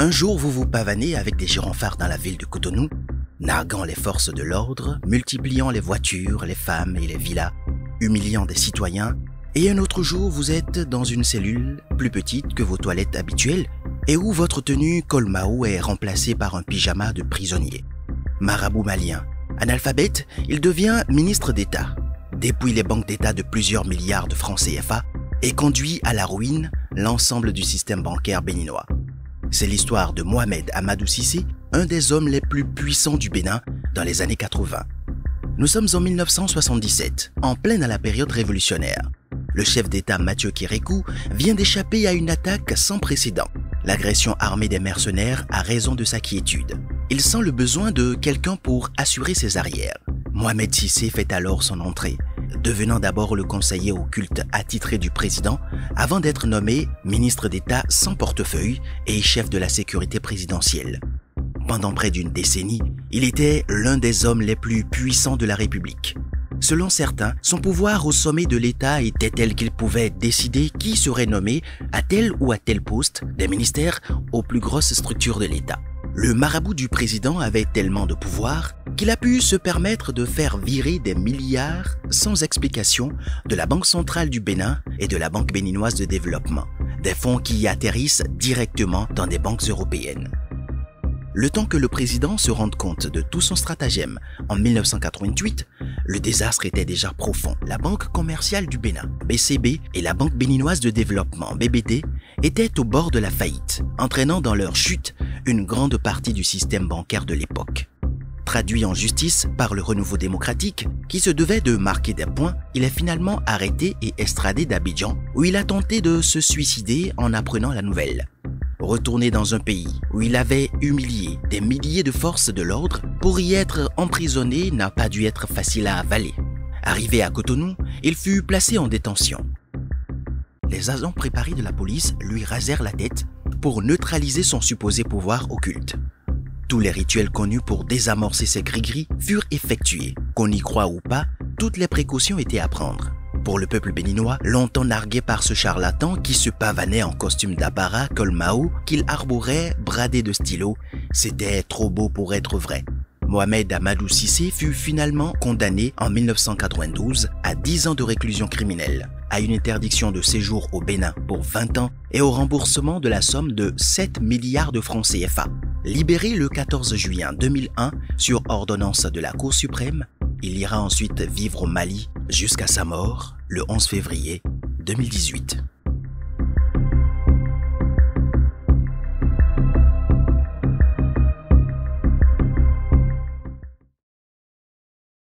Un jour, vous vous pavanez avec des gyrophares dans la ville de Cotonou, narguant les forces de l'ordre, multipliant les voitures, les femmes et les villas, humiliant des citoyens. Et un autre jour, vous êtes dans une cellule plus petite que vos toilettes habituelles et où votre tenue col-Mao est remplacée par un pyjama de prisonnier. Marabout malien. Analphabète, il devient ministre d'État, dépouille les banques d'État de plusieurs milliards de francs CFA et conduit à la ruine l'ensemble du système bancaire béninois. C'est l'histoire de Mohamed Amadou Cissé, un des hommes les plus puissants du Bénin dans les années 80. Nous sommes en 1977, en pleine à la période révolutionnaire. Le chef d'État Mathieu Kérékou vient d'échapper à une attaque sans précédent. L'agression armée des mercenaires a raison de sa quiétude. Il sent le besoin de quelqu'un pour assurer ses arrières. Mohamed Cissé fait alors son entrée, devenant d'abord le conseiller occulte attitré du président avant d'être nommé ministre d'État sans portefeuille et chef de la sécurité présidentielle. Pendant près d'une décennie, il était l'un des hommes les plus puissants de la République. Selon certains, son pouvoir au sommet de l'État était tel qu'il pouvait décider qui serait nommé à tel ou à tel poste des ministères aux plus grosses structures de l'État. Le marabout du président avait tellement de pouvoir qu'il a pu se permettre de faire virer des milliards sans explication de la Banque centrale du Bénin et de la Banque béninoise de développement, des fonds qui atterrissent directement dans des banques européennes. Le temps que le président se rende compte de tout son stratagème en 1988, le désastre était déjà profond. La Banque commerciale du Bénin, BCB, et la Banque béninoise de développement, BBD, étaient au bord de la faillite, entraînant dans leur chute une grande partie du système bancaire de l'époque. Traduit en justice par le Renouveau démocratique, qui se devait de marquer des points, il est finalement arrêté et extradé d'Abidjan, où il a tenté de se suicider en apprenant la nouvelle. Retourné dans un pays où il avait humilié des milliers de forces de l'ordre, pour y être emprisonné n'a pas dû être facile à avaler. Arrivé à Cotonou, il fut placé en détention. Les agents préparés de la police lui rasèrent la tête pour neutraliser son supposé pouvoir occulte. Tous les rituels connus pour désamorcer ces gris-gris furent effectués. Qu'on y croie ou pas, toutes les précautions étaient à prendre. Pour le peuple béninois, longtemps nargué par ce charlatan qui se pavanait en costume d'apparat col-Mao, qu'il arborait bradé de stylos, c'était trop beau pour être vrai. Mohamed Amadou Cissé fut finalement condamné en 1992 à 10 ans de réclusion criminelle, à une interdiction de séjour au Bénin pour 20 ans et au remboursement de la somme de 7 milliards de francs CFA. Libéré le 14 juillet 2001 sur ordonnance de la Cour suprême, il ira ensuite vivre au Mali jusqu'à sa mort le 11 février 2018.